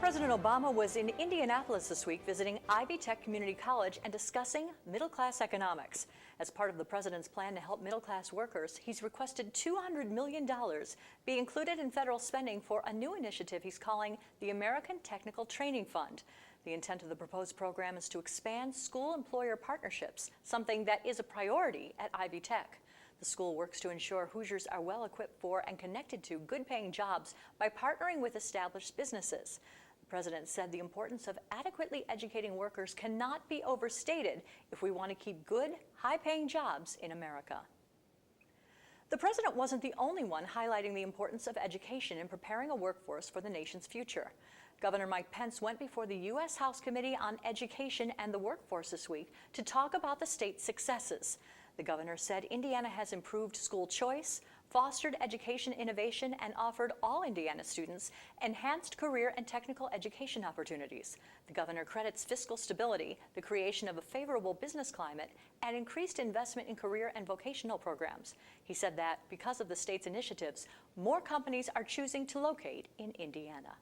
President Obama was in Indianapolis this week visiting Ivy Tech Community College and discussing middle-class economics. As part of the president's plan to help middle-class workers, he's requested $200 million be included in federal spending for a new initiative he's calling the American Technical Training Fund. The intent of the proposed program is to expand school-employer partnerships, something that is a priority at Ivy Tech. The school works to ensure Hoosiers are well equipped for and connected to good-paying jobs by partnering with established businesses. The president said the importance of adequately educating workers cannot be overstated if we want to keep good, high-paying jobs in America. The president wasn't the only one highlighting the importance of education in preparing a workforce for the nation's future. Governor Mike Pence went before the U.S. House Committee on Education and the Workforce this week to talk about the state's successes. The governor said Indiana has improved school choice, fostered education innovation, and offered all Indiana students enhanced career and technical education opportunities. The governor credits fiscal stability, the creation of a favorable business climate, and increased investment in career and vocational programs. He said that because of the state's initiatives, more companies are choosing to locate in Indiana.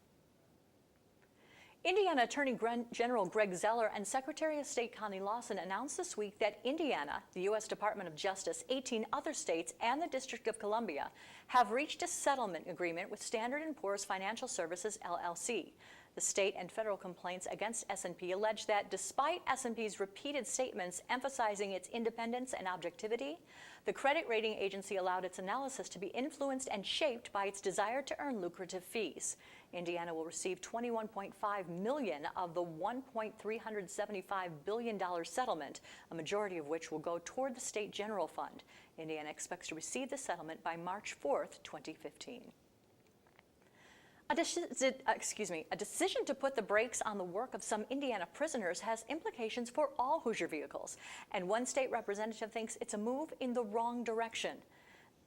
Indiana Attorney General Greg Zeller and Secretary of State Connie Lawson announced this week that Indiana, the U.S. Department of Justice, 18 other states, and the District of Columbia have reached a settlement agreement with Standard & Poor's Financial Services, LLC. The state and federal complaints against S&P allege that despite S&P's repeated statements emphasizing its independence and objectivity, the credit rating agency allowed its analysis to be influenced and shaped by its desire to earn lucrative fees. Indiana will receive $21.5 million of the $1.375 billion settlement, a majority of which will go toward the state general fund. Indiana expects to receive the settlement by March 4th, 2015. A decision to put the brakes on the work of some Indiana prisoners has implications for all Hoosier vehicles, and one state representative thinks it's a move in the wrong direction.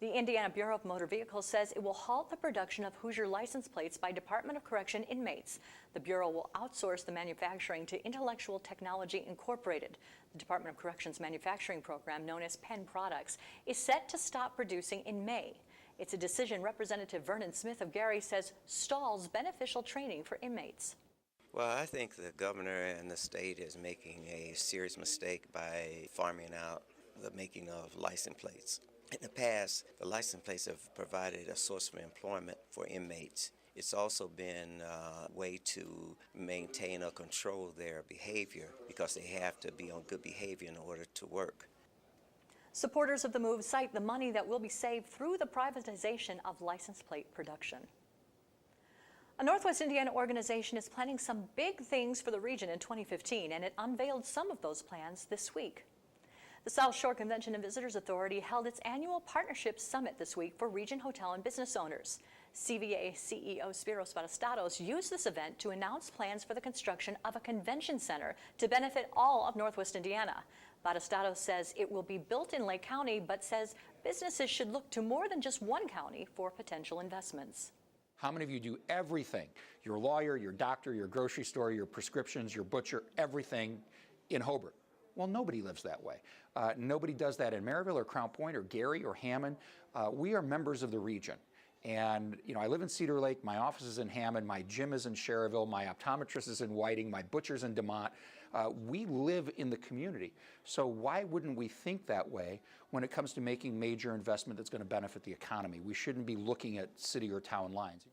The Indiana Bureau of Motor Vehicles says it will halt the production of Hoosier license plates by Department of Correction inmates. The Bureau will outsource the manufacturing to Intellectual Technology Incorporated. The Department of Corrections manufacturing program, known as Penn Products, is set to stop producing in May. It's a decision Representative Vernon Smith of Gary says stalls beneficial training for inmates. Well, I think the governor and the state is making a serious mistake by farming out the making of license plates. In the past, the license plates have provided a source of employment for inmates. It's also been a way to maintain or control their behavior because they have to be on good behavior in order to work. Supporters of the move cite the money that will be saved through the privatization of license plate production. A Northwest Indiana organization is planning some big things for the region in 2015, and it unveiled some of those plans this week. The South Shore Convention and Visitors Authority held its annual Partnership Summit this week for region hotel and business owners. CVA CEO Spiros Batastatos used this event to announce plans for the construction of a convention center to benefit all of Northwest Indiana. Batastatos says it will be built in Lake County, but says businesses should look to more than just one county for potential investments. How many of you do everything? Your lawyer, your doctor, your grocery store, your prescriptions, your butcher, everything in Hobart? Well, nobody lives that way. Nobody does that in Maryville or Crown Point or Gary or Hammond. We are members of the region. And, you know, I live in Cedar Lake, my office is in Hammond, my gym is in Sherrville, my optometrist is in Whiting, my butcher's in DeMont. We live in the community. So why wouldn't we think that way when it comes to making major investment that's going to benefit the economy? We shouldn't be looking at city or town lines.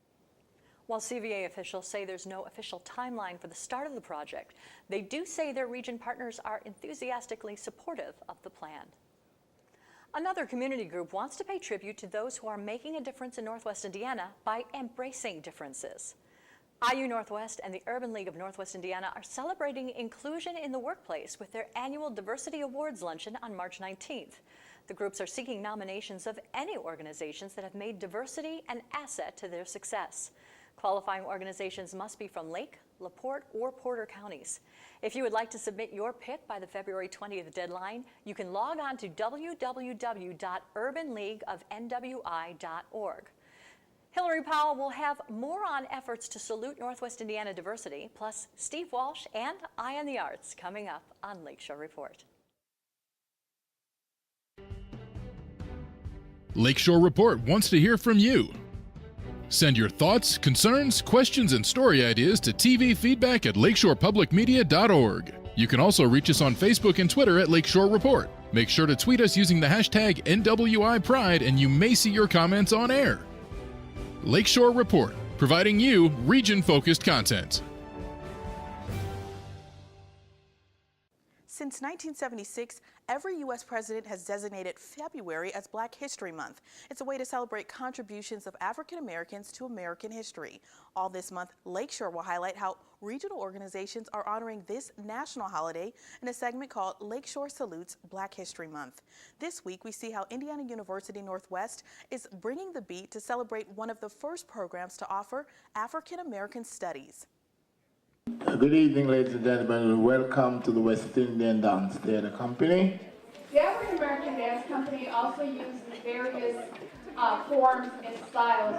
While CVA officials say there's no official timeline for the start of the project, they do say their region partners are enthusiastically supportive of the plan. Another community group wants to pay tribute to those who are making a difference in Northwest Indiana by embracing differences. IU Northwest and the Urban League of Northwest Indiana are celebrating inclusion in the workplace with their annual Diversity Awards luncheon on March 19th. The groups are seeking nominations of any organizations that have made diversity an asset to their success. Qualifying organizations must be from Lake, LaPorte, or Porter counties. If you would like to submit your pick by the February 20th deadline, you can log on to www.urbanleagueofnwi.org. Hillary Powell will have more on efforts to salute Northwest Indiana diversity, plus Steve Walsh and Eye on the Arts coming up on Lakeshore Report. Lakeshore Report wants to hear from you. Send your thoughts, concerns, questions, and story ideas to tvfeedback@lakeshorepublicmedia.org. You can also reach us on Facebook and Twitter at Lakeshore Report. Make sure to tweet us using the hashtag NWIPride and you may see your comments on air. Lakeshore Report, providing you region-focused content. Since 1976, every U.S. president has designated February as Black History Month. It's a way to celebrate contributions of African Americans to American history. All this month, Lakeshore will highlight how regional organizations are honoring this national holiday in a segment called Lakeshore Salutes Black History Month. This week, we see how Indiana University Northwest is bringing the beat to celebrate one of the first programs to offer African American studies. Good evening, ladies and gentlemen, and welcome to the West Indian Dance Theatre Company. The African American Dance Company also uses various forms and styles.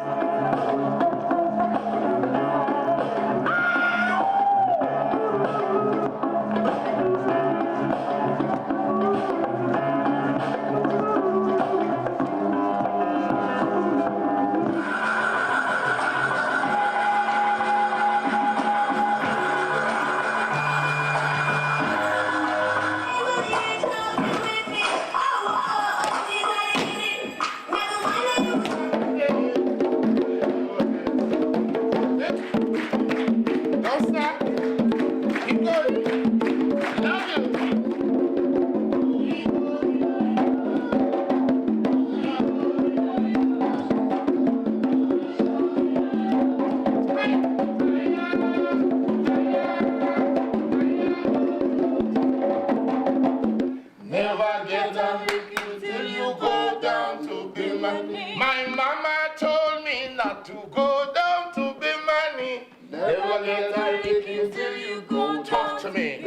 My mama told me not to go down to Bimani. Never get a licking till you go talk to me.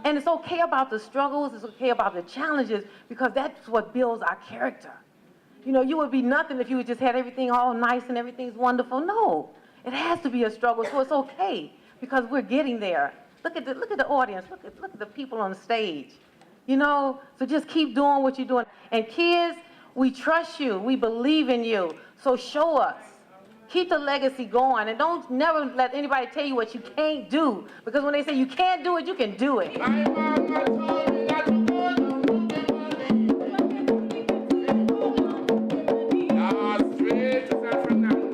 And it's okay about the struggles, it's okay about the challenges, because that's what builds our character. You know, you would be nothing if you just had everything all nice and everything's wonderful. No, it has to be a struggle, so it's okay, because we're getting there. Look at the audience, look at the people on the stage. You know, so just keep doing what you're doing. And kids, we trust you, we believe in you, so show us. Keep the legacy going, and don't never let anybody tell you what you can't do, because when they say you can't do it, you can do it. My mama told me not to go down to Bimani. Now straight to San Fernando.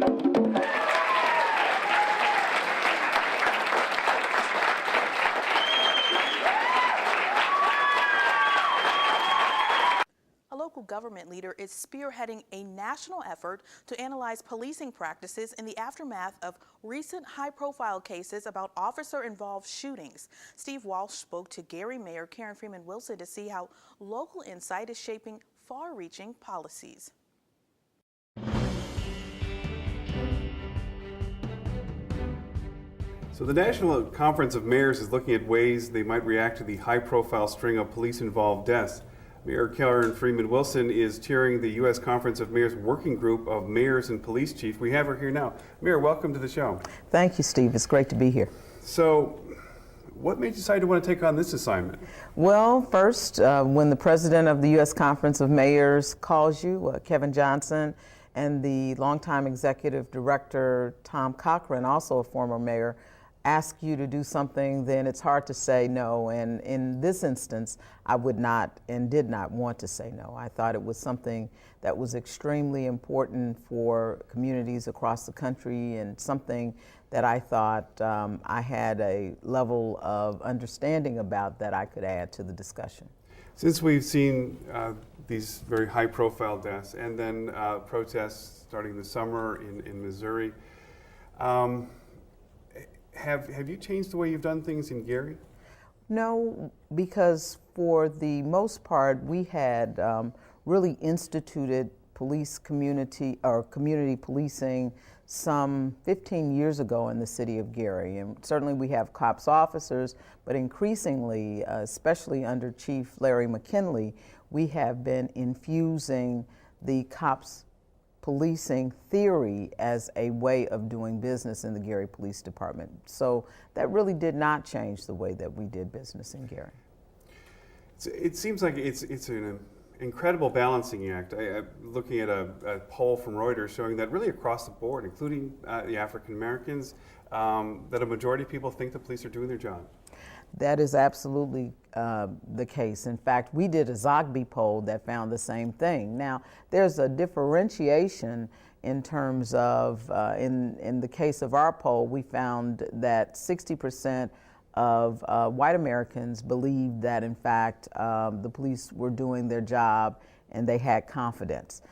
A local government leader is spearheading a national effort to analyze policing practices in the aftermath of recent high-profile cases about officer-involved shootings. Steve Walsh spoke to Gary Mayor Karen Freeman Wilson to see how local insight is shaping far-reaching policies. So the National Conference of Mayors is looking at ways they might react to the high-profile string of police-involved deaths. Mayor Karen Freeman Wilson is chairing the U.S. Conference of Mayors Working Group of Mayors and Police Chiefs. We have her here now. Mayor, welcome to the show. Thank you, Steve. It's great to be here. So, what made you decide to want to take on this assignment? Well, first, when the president of the U.S. Conference of Mayors calls you, Kevin Johnson, and the longtime executive director, Tom Cochran, also a former mayor, ask you to do something, then it's hard to say no. And in this instance, I would not and did not want to say no. I thought it was something that was extremely important for communities across the country, and something that I thought I had a level of understanding about that I could add to the discussion. Since we've seen these very high-profile deaths and then protests starting this summer in Missouri, have you changed the way you've done things in Gary? No, because for the most part, we had really instituted community policing some 15 years ago in the city of Gary. And certainly we have cops officers, but increasingly, especially under Chief Larry McKinley, we have been infusing the cops policing theory as a way of doing business in the Gary Police Department. So that really did not change the way that we did business in Gary. It seems like it's incredible balancing act. Looking at a poll from Reuters showing that really across the board, including the African Americans, that a majority of people think the police are doing their job. That is absolutely the case. In fact, we did a Zogby poll that found the same thing. Now, there's a differentiation in terms of, in the case of our poll, we found that 60% of white Americans believed that, in fact, the police were doing their job and they had confidence.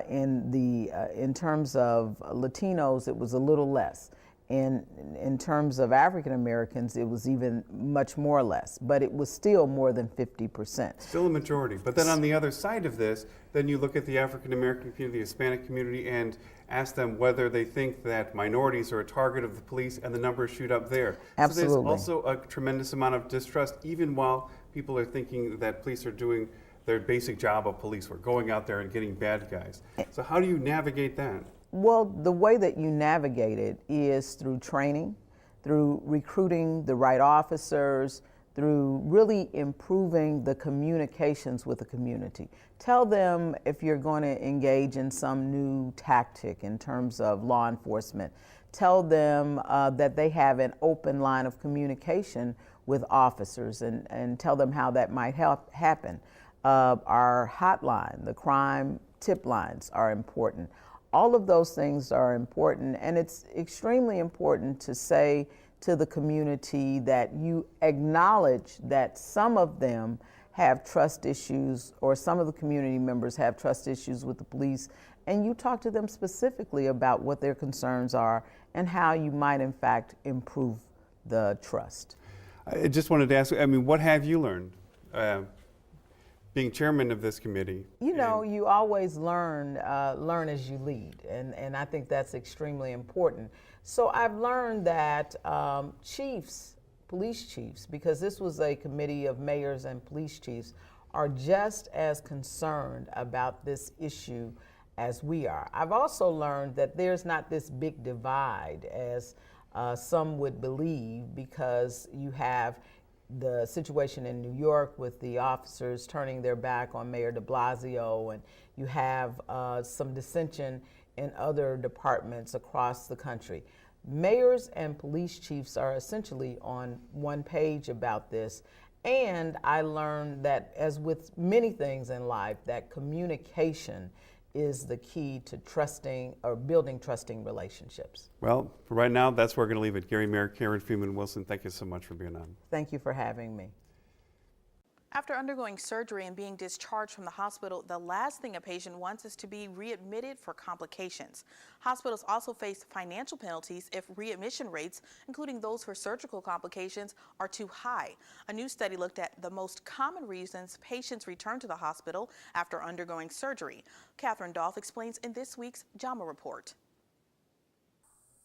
In terms of Latinos, it was a little less. In terms of African Americans, it was even much more or less, but it was still more than 50%. Still a majority. But then on the other side of this, then you look at the African American community, the Hispanic community, and ask them whether they think that minorities are a target of the police, and the numbers shoot up there. Absolutely. So there's also a tremendous amount of distrust, even while people are thinking that police are doing their basic job of police work, going out there and getting bad guys. So how do you navigate that? Well, the way that you navigate it is through training, through recruiting the right officers, through really improving the communications with the community. Tell them if you're going to engage in some new tactic in terms of law enforcement. Tell them that they have an open line of communication with officers, and tell them how that might happen. Our hotline, the crime tip lines are important. All of those things are important, and it's extremely important to say to the community that you acknowledge that some of them have trust issues, or some of the community members have trust issues with the police, and you talk to them specifically about what their concerns are and how you might in fact improve the trust. I just wanted to ask, I mean, what have you learned? Being chairman of this committee. You know, you always learn as you lead, and I think that's extremely important. So I've learned that chiefs, police chiefs, because this was a committee of mayors and police chiefs, are just as concerned about this issue as we are. I've also learned that there's not this big divide as some would believe, because you have the situation in New York with the officers turning their back on Mayor de Blasio, and you have some dissension in other departments across the country. Mayors and police chiefs are essentially on one page about this, and I learned that, as with many things in life, that communication is the key to trusting or building trusting relationships. Well, for right now, that's where we're going to leave it. Mayor Karen Freeman Wilson, thank you so much for being on. Thank you for having me. After undergoing surgery and being discharged from the hospital, the last thing a patient wants is to be readmitted for complications. Hospitals also face financial penalties if readmission rates, including those for surgical complications, are too high. A new study looked at the most common reasons patients return to the hospital after undergoing surgery. Catherine Dolph explains in this week's JAMA report.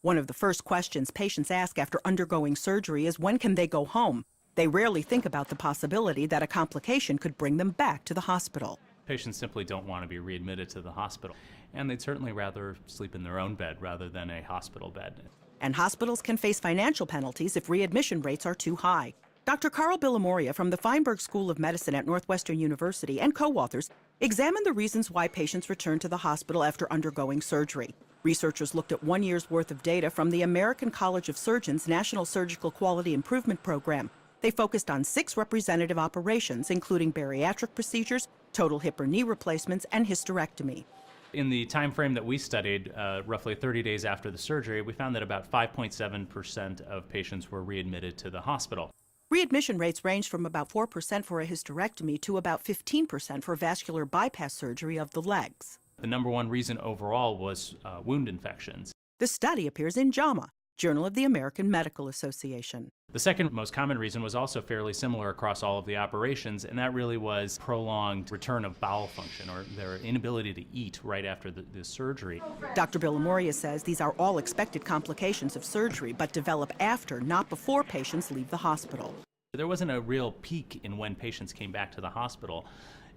One of the first questions patients ask after undergoing surgery is, when can they go home? They rarely think about the possibility that a complication could bring them back to the hospital. Patients simply don't want to be readmitted to the hospital, and they'd certainly rather sleep in their own bed rather than a hospital bed. And hospitals can face financial penalties if readmission rates are too high. Dr. Carl Billamoria from the Feinberg School of Medicine at Northwestern University and co-authors examined the reasons why patients return to the hospital after undergoing surgery. Researchers looked at 1 year's worth of data from the American College of Surgeons National Surgical Quality Improvement Program. They focused on 6 representative operations, including bariatric procedures, total hip or knee replacements, and hysterectomy. In the time frame that we studied, roughly 30 days after the surgery, we found that about 5.7% of patients were readmitted to the hospital. Readmission rates ranged from about 4% for a hysterectomy to about 15% for vascular bypass surgery of the legs. The number one reason overall was wound infections. The study appears in JAMA, Journal of the American Medical Association. The second most common reason was also fairly similar across all of the operations, and that really was prolonged return of bowel function, or their inability to eat right after the surgery. Dr. Billamoria says these are all expected complications of surgery, but develop after, not before patients leave the hospital. There wasn't a real peak in when patients came back to the hospital,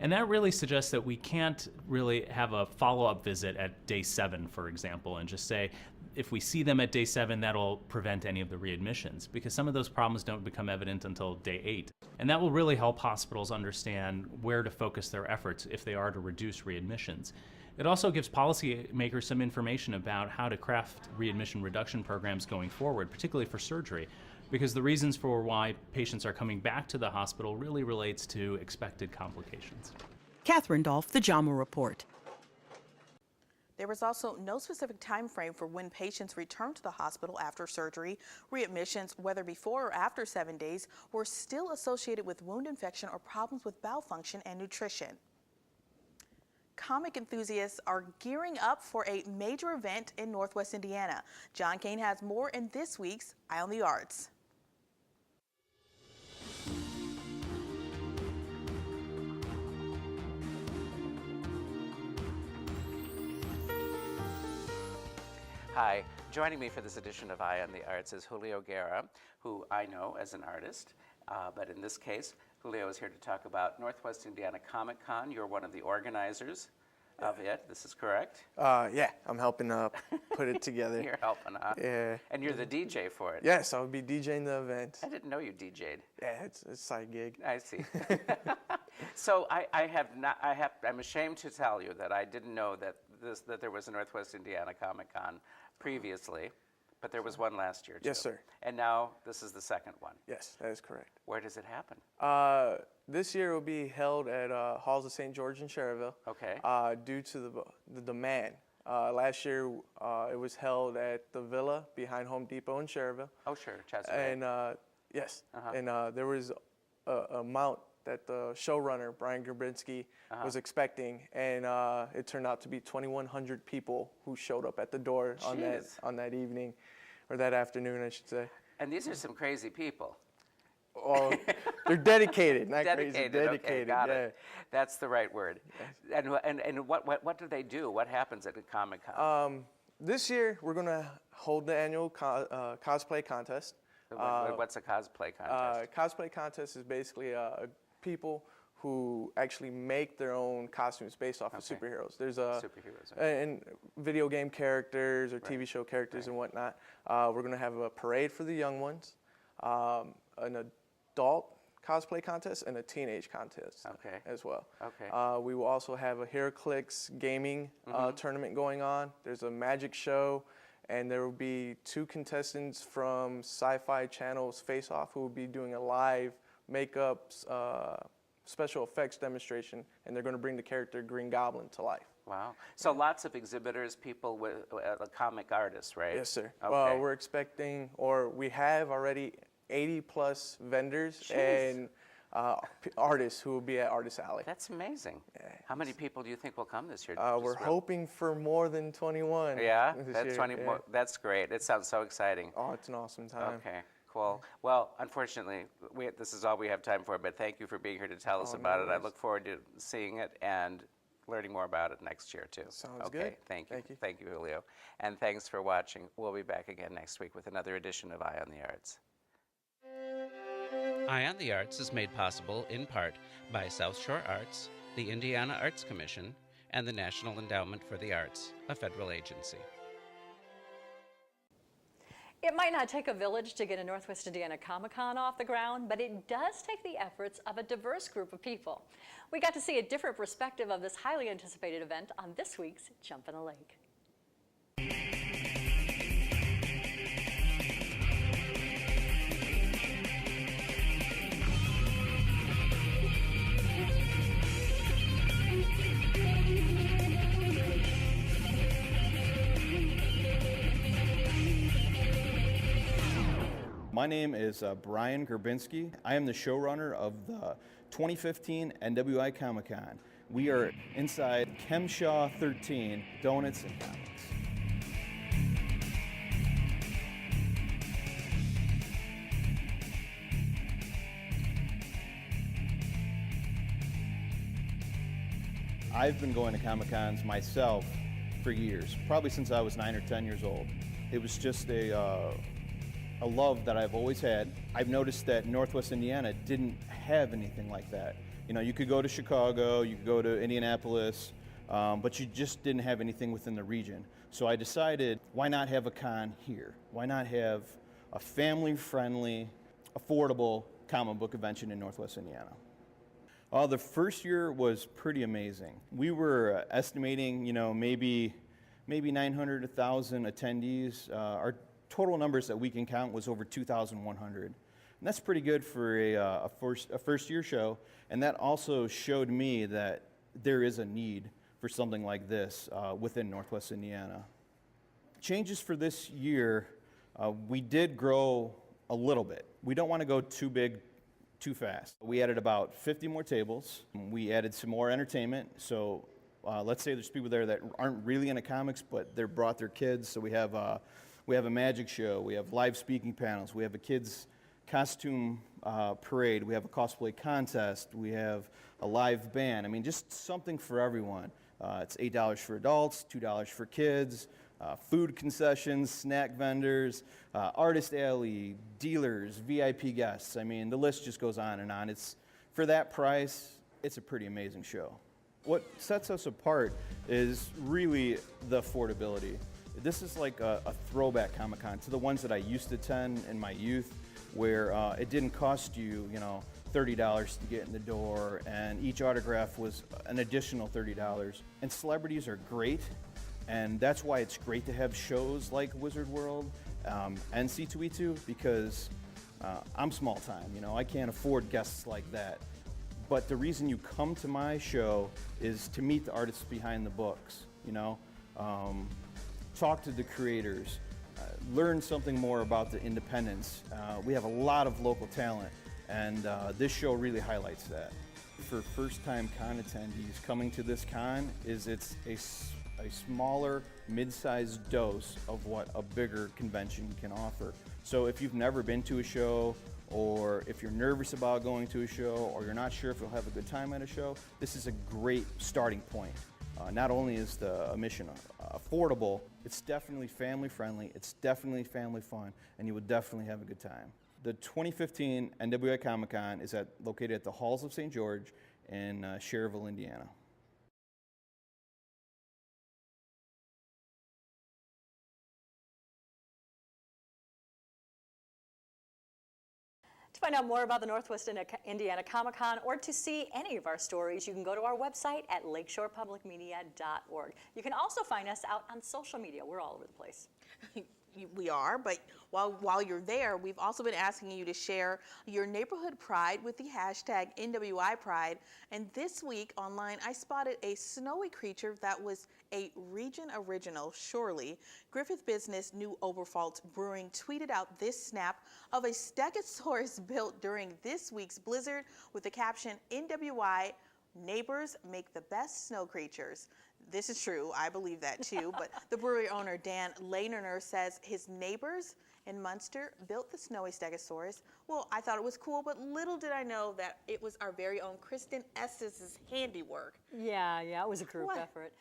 And that really suggests that we can't really have a follow-up visit at day 7, for example, and just say, if we see them at day 7, that'll prevent any of the readmissions, because some of those problems don't become evident until day 8. And that will really help hospitals understand where to focus their efforts if they are to reduce readmissions. It also gives policymakers some information about how to craft readmission reduction programs going forward, particularly for surgery, because the reasons for why patients are coming back to the hospital really relates to expected complications. Catherine Dolph, The JAMA Report. There was also no specific time frame for when patients return to the hospital after surgery. Readmissions, whether before or after 7 days, were still associated with wound infection or problems with bowel function and nutrition. Comic enthusiasts are gearing up for a major event in Northwest Indiana. John Kane has more in this week's Eye on the Arts. Hi, joining me for this edition of Eye on the Arts is Julio Guerra, who I know as an artist, but in this case, Julio is here to talk about Northwest Indiana Comic Con. You're one of the organizers of it, this is correct? Yeah, I'm helping put it together. You're helping, huh? Yeah. And you're the DJ for it? Yes, I'll be DJing the event. I didn't know you DJ'd. Yeah, it's a side gig. I see. So I'm ashamed to tell you that I didn't know that there was a Northwest Indiana Comic Con previously, but there was one last year too. Yes, sir. And now this is the second one. Yes, that is correct. Where does it happen? This year it will be held at Halls of St. George in Cherville. Okay. Due to the demand. Last year it was held at the Villa behind Home Depot in Cherville. Oh, sure, Chesapeake. And yes, and there was a amount that the showrunner, Brian Grabinski, was expecting, and it turned out to be 2,100 people who showed up at the door on that evening, or that afternoon, I should say. And these are some crazy people. Well, they're dedicated, not dedicated, crazy. Dedicated, okay, got yeah. it. That's the right word. Yes. And what do they do? What happens at a Comic-Con? This year, we're going to hold the annual cosplay contest. What's a cosplay contest? Cosplay contest is basically people who actually make their own costumes based off of superheroes. There's superheroes, okay. And video game characters or TV show characters and whatnot. We're going to have a parade for the young ones, an adult cosplay contest, and a teenage contest as well. Okay. We will also have a HeroClix gaming tournament going on. There's a magic show. And there will be 2 contestants from Sci-Fi Channel's Face Off who will be doing a live makeup, special effects demonstration, and they're going to bring the character Green Goblin to life. Wow. So lots of exhibitors, people with comic artists, right? Yes, sir. Okay. Well, we're expecting, or we have already 80+ vendors and artists who will be at Artist Alley. That's amazing. Yeah. How many people do you think will come this year? We're hoping for more than 21. Yeah, that's 20. Yeah. That's great. It sounds so exciting. Oh, it's an awesome time. Okay, cool. Well, unfortunately, this is all we have time for, but thank you for being here to tell us about it. I look forward to seeing it and learning more about it next year, too. Sounds good. Thank you. Thank you, Julio. And thanks for watching. We'll be back again next week with another edition of Eye on the Arts. Eye on the Arts is made possible in part by South Shore Arts, the Indiana Arts Commission, and the National Endowment for the Arts, a federal agency. It might not take a village to get a Northwest Indiana Comic-Con off the ground, but it does take the efforts of a diverse group of people. We got to see a different perspective of this highly anticipated event on this week's Jump in a Lake. My name is Brian Grabinski. I am the showrunner of the 2015 NWI Comic-Con. We are inside Chemshaw 13, Donuts and Comics. I've been going to Comic-Cons myself for years, probably since I was 9 or 10 years old. It was just a love that I've always had. I've noticed that Northwest Indiana didn't have anything like that. You know, you could go to Chicago, you could go to Indianapolis, but you just didn't have anything within the region. So I decided, why not have a con here? Why not have a family-friendly, affordable comic book convention in Northwest Indiana? The first year was pretty amazing. We were estimating, you know, maybe 900, 1,000 attendees. Our total numbers that we can count was over 2,100. And that's pretty good for a first year show. And that also showed me that there is a need for something like this within Northwest Indiana. Changes for this year, we did grow a little bit. We don't want to go too big too fast. We added about 50 more tables. We added some more entertainment. So let's say there's people there that aren't really into comics, but they brought their kids. So we have a magic show. We have live speaking panels. We have a kids costume parade. We have a cosplay contest. We have a live band. I mean, just something for everyone. It's $8 for adults, $2 for kids. Food concessions, snack vendors, artist alley, dealers, VIP guests. I mean, the list just goes on and on. It's, for that price, it's a pretty amazing show. What sets us apart is really the affordability. This is like a throwback Comic-Con to the ones that I used to attend in my youth, where it didn't cost you, you know, $30 to get in the door, and each autograph was an additional $30. And celebrities are great. And that's why it's great to have shows like Wizard World and C2E2, because I'm small time, you know, I can't afford guests like that. But the reason you come to my show is to meet the artists behind the books, you know, talk to the creators, learn something more about the independents. We have a lot of local talent, and this show really highlights that. For first-time con attendees coming to this con, it's a smaller, mid-sized dose of what a bigger convention can offer. So if you've never been to a show, or if you're nervous about going to a show, or you're not sure if you'll have a good time at a show, this is a great starting point. Not only is the admission affordable, it's definitely family-friendly, it's definitely family fun, and you will definitely have a good time. The 2015 NWI Comic-Con is located at the Halls of St. George in Schererville, Indiana. To find out more about the Northwest Indiana Comic-Con or to see any of our stories, you can go to our website at lakeshorepublicmedia.org. You can also find us out on social media. We're all over the place. We are, but while you're there, we've also been asking you to share your neighborhood pride with the hashtag NWI Pride. And this week online, I spotted a snowy creature that was a region original, surely. Griffith business New Oberpfalz Brewing tweeted out this snap of a stegosaurus built during this week's blizzard with the caption, NWI, neighbors make the best snow creatures. This is true, I believe that too, but the brewery owner Dan Lehnerner says his neighbors in Munster built the snowy stegosaurus. Well, I thought it was cool, but little did I know that it was our very own Kristen Estes' handiwork. Yeah, it was a group effort.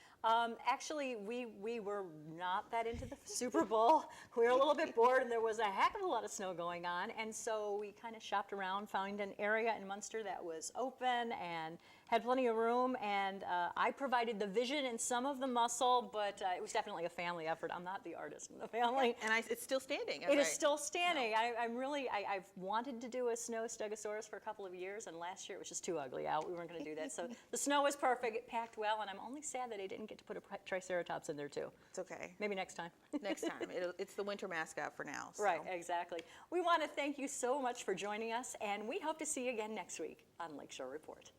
Actually, we were not that into the Super Bowl. We were a little bit bored, and there was a heck of a lot of snow going on, and so we kind of shopped around, found an area in Munster that was open and had plenty of room, and I provided the vision and some of the muscle, but it was definitely a family effort. I'm not the artist in the family. And it's still standing. It is still standing. I've wanted to do a snow stegosaurus for a couple of years, and last year it was just too ugly out. We weren't going to do that. So the snow was perfect. It packed well, and I'm only sad that I didn't get to put a triceratops in there too. It's okay. Maybe next time. Next time. It's the winter mascot for now. So. Right, exactly. We want to thank you so much for joining us, and we hope to see you again next week on Lakeshore Report.